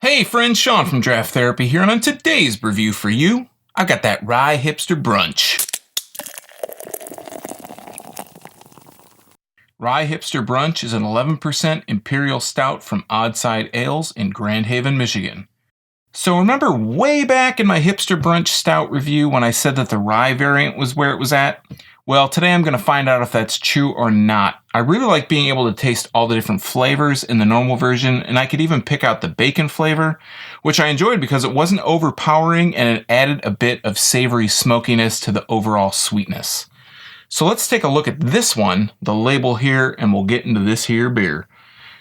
Hey friends, Sean from Draft Therapy here, and on today's review for you, I've got that Rye Hipster Brunch. Rye Hipster Brunch is an 11% Imperial Stout from Oddside Ales in Grand Haven, Michigan. So remember way back in my Hipster Brunch Stout review when I said that the rye variant was where it was at? Well, today I'm going to find out if that's true or not. I really like being able to taste all the different flavors in the normal version, and I could even pick out the bacon flavor, which I enjoyed because it wasn't overpowering and it added a bit of savory smokiness to the overall sweetness. So let's take a look at this one, the label here, and we'll get into this here beer.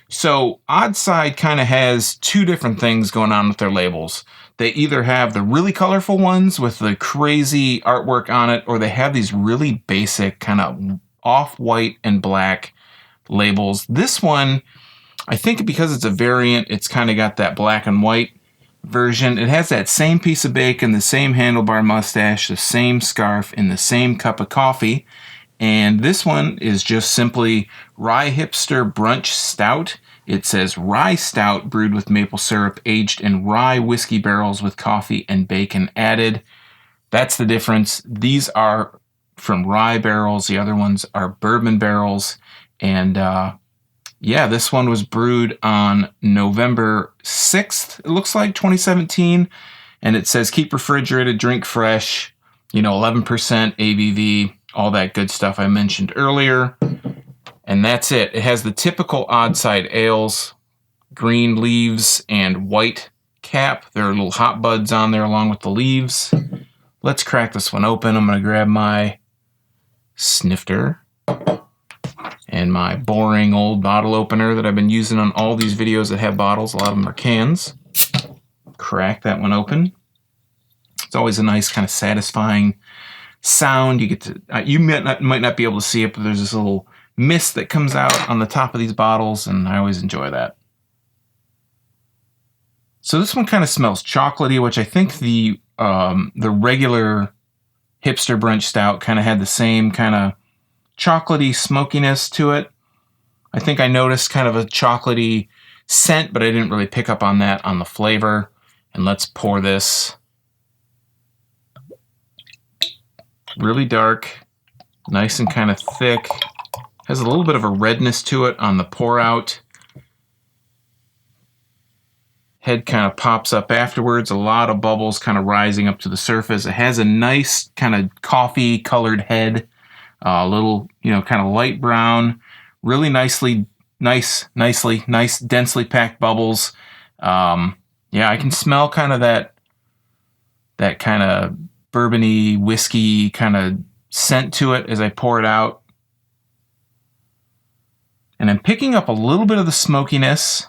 So Oddside kind of has two different things going on with their labels. They either have the really colorful ones with the crazy artwork on it, or they have these really basic kind of off-white and black labels. This one, I think because it's a variant, it's kind of got that black and white version. It has that same piece of bacon, the same handlebar mustache, the same scarf, and the same cup of coffee. And this one is just simply Rye Hipster Brunch Stout. It says rye stout brewed with maple syrup, aged in rye whiskey barrels with coffee and bacon added. That's the difference. These are from rye barrels. The other ones are bourbon barrels. And yeah, this one was brewed on November 6th, it looks like, 2017. And it says keep refrigerated, drink fresh, 11% ABV. All that good stuff I mentioned earlier. And that's it. It has the typical Oddside Ales, green leaves and white cap. There are little hot buds on there along with the leaves. Let's crack this one open. I'm going to grab my snifter and my boring old bottle opener that I've been using on all these videos that have bottles. A lot of them are cans. Crack that one open. It's always a nice kind of satisfying sound. You get to you might not be able to see it, but there's this little mist that comes out on the top of these bottles, and I always enjoy that. So this one kind of smells chocolatey, which I think the regular Hipster Brunch Stout kind of had the same kind of chocolatey smokiness to it. I think I noticed kind of a chocolatey scent, but I didn't really pick up on that on the flavor. And let's pour this. Really dark, nice and kind of thick. Has a little bit of a redness to it on the pour out. Head kind of pops up afterwards. A lot of bubbles kind of rising up to the surface. It has a nice kind of coffee colored head. A little, kind of light brown. Really nice, densely packed bubbles. Yeah, I can smell kind of that kind of bourbony whiskey kind of scent to it as I pour it out. And I'm picking up a little bit of the smokiness.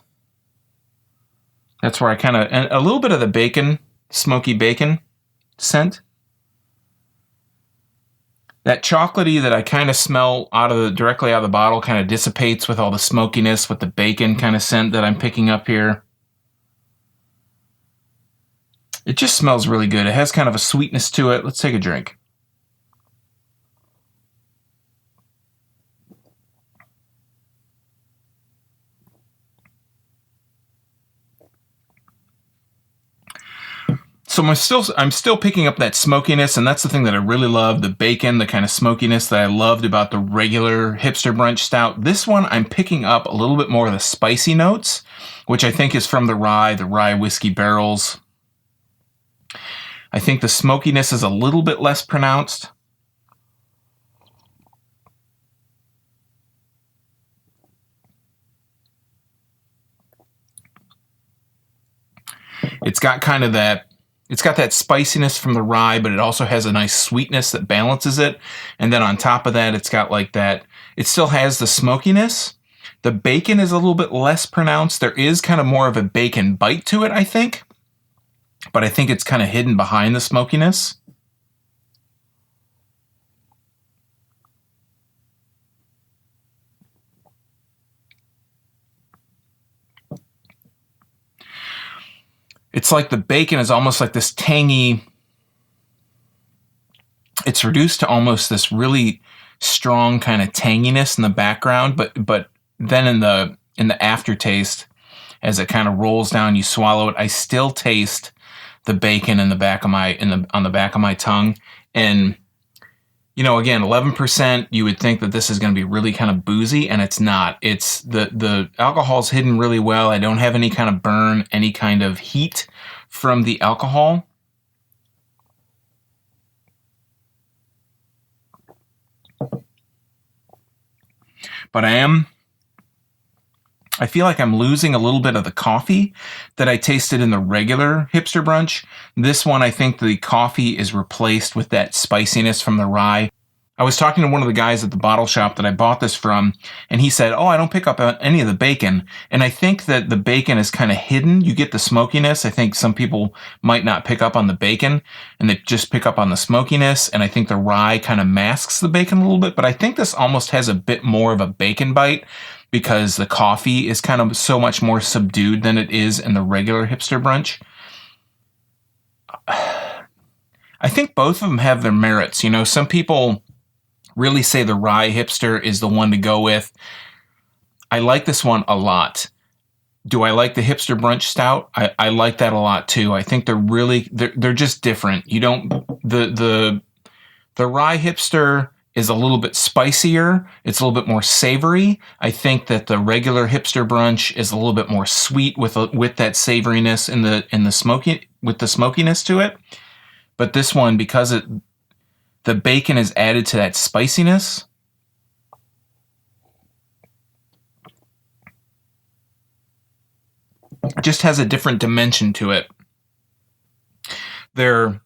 That's where and a little bit of the bacon, smoky bacon scent. That chocolatey that I kind of smell directly out of the bottle kind of dissipates with all the smokiness with the bacon kind of scent that I'm picking up here. It just smells really good. It has kind of a sweetness to it. Let's take a drink. So I'm still picking up that smokiness, and that's the thing that I really love, the bacon, the kind of smokiness that I loved about the regular Hipster Brunch Stout. This one, I'm picking up a little bit more of the spicy notes, which I think is from the rye whiskey barrels. I think the smokiness is a little bit less pronounced. It's got that spiciness from the rye, but it also has a nice sweetness that balances it. And then on top of that, it's got like that, it still has the smokiness. The bacon is a little bit less pronounced. There is kind of more of a bacon bite to it, I think. But I think it's kind of hidden behind the smokiness. It's like the bacon is almost like this tangy, it's reduced to almost this really strong kind of tanginess in the background, but then in the aftertaste, as it kind of rolls down, you swallow it, I still taste the bacon in the back of my on the back of my tongue. And you know, again, 11%, you would think that this is going to be really kind of boozy, and it's not. It's the alcohol's hidden really well. I don't have any kind of burn, any kind of heat from the alcohol. But I feel like I'm losing a little bit of the coffee that I tasted in the regular Hipster Brunch. This one, I think the coffee is replaced with that spiciness from the rye. I was talking to one of the guys at the bottle shop that I bought this from, and he said, oh, I don't pick up any of the bacon. And I think that the bacon is kind of hidden. You get the smokiness. I think some people might not pick up on the bacon, and they just pick up on the smokiness. And I think the rye kind of masks the bacon a little bit, but I think this almost has a bit more of a bacon bite because the coffee is kind of so much more subdued than it is in the regular Hipster Brunch. I think both of them have their merits. You know, some people really say the Rye Hipster is the one to go with. I like this one a lot. Do I like the Hipster Brunch Stout? I like that a lot too. I think they're just different. You don't the Rye Hipster is a little bit spicier. It's a little bit more savory. I think that the regular Hipster Brunch is a little bit more sweet with that savoriness in the smoky with the smokiness to it. But this one, because the bacon is added to that spiciness, it just has a different dimension to it. They're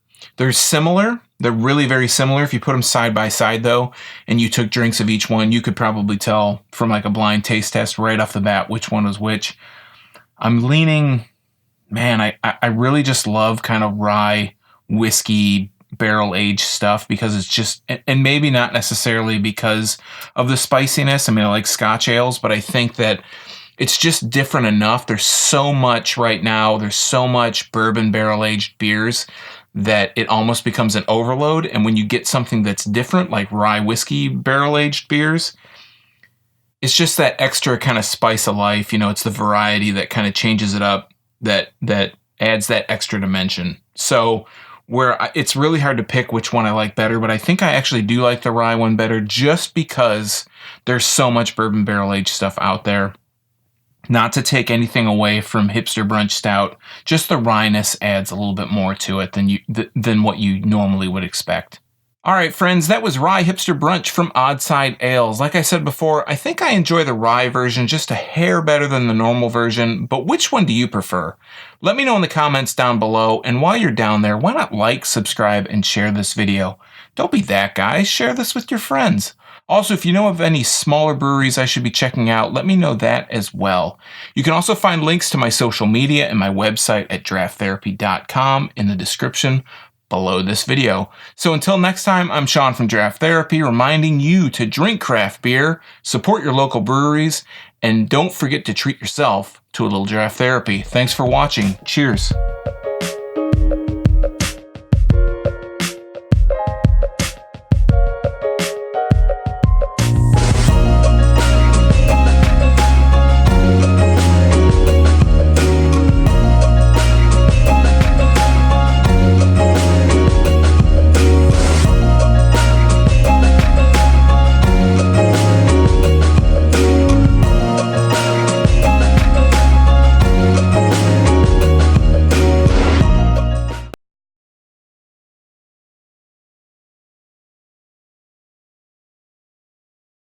similar. They're really very similar. If you put them side by side, though, and you took drinks of each one, you could probably tell from like a blind taste test right off the bat which one was which. I'm leaning, man, I really just love kind of rye whiskey barrel-aged stuff because it's just, and maybe not necessarily because of the spiciness. I mean, I like Scotch ales, but I think that it's just different enough. There's so much right now. There's so much bourbon barrel-aged beers that it almost becomes an overload. And when you get something that's different, like rye whiskey barrel-aged beers, it's just that extra kind of spice of life. You know, it's the variety that kind of changes it up, that adds that extra dimension. So it's really hard to pick which one I like better, but I think I actually do like the rye one better just because there's so much bourbon barrel-aged stuff out there. Not to take anything away from Hipster Brunch Stout, just the ryeness adds a little bit more to it than what you normally would expect. All right, friends, that was Rye Hipster Brunch from Odd Side Ales. Like I said before, I think I enjoy the rye version just a hair better than the normal version, but which one do you prefer? Let me know in the comments down below, and while you're down there, why not like, subscribe, and share this video? Don't be that guy, share this with your friends. Also, if you know of any smaller breweries I should be checking out, let me know that as well. You can also find links to my social media and my website at drafttherapy.com in the description below this video. So until next time, I'm Sean from Draft Therapy, reminding you to drink craft beer, support your local breweries, and don't forget to treat yourself to a little draft therapy. Thanks for watching. Cheers.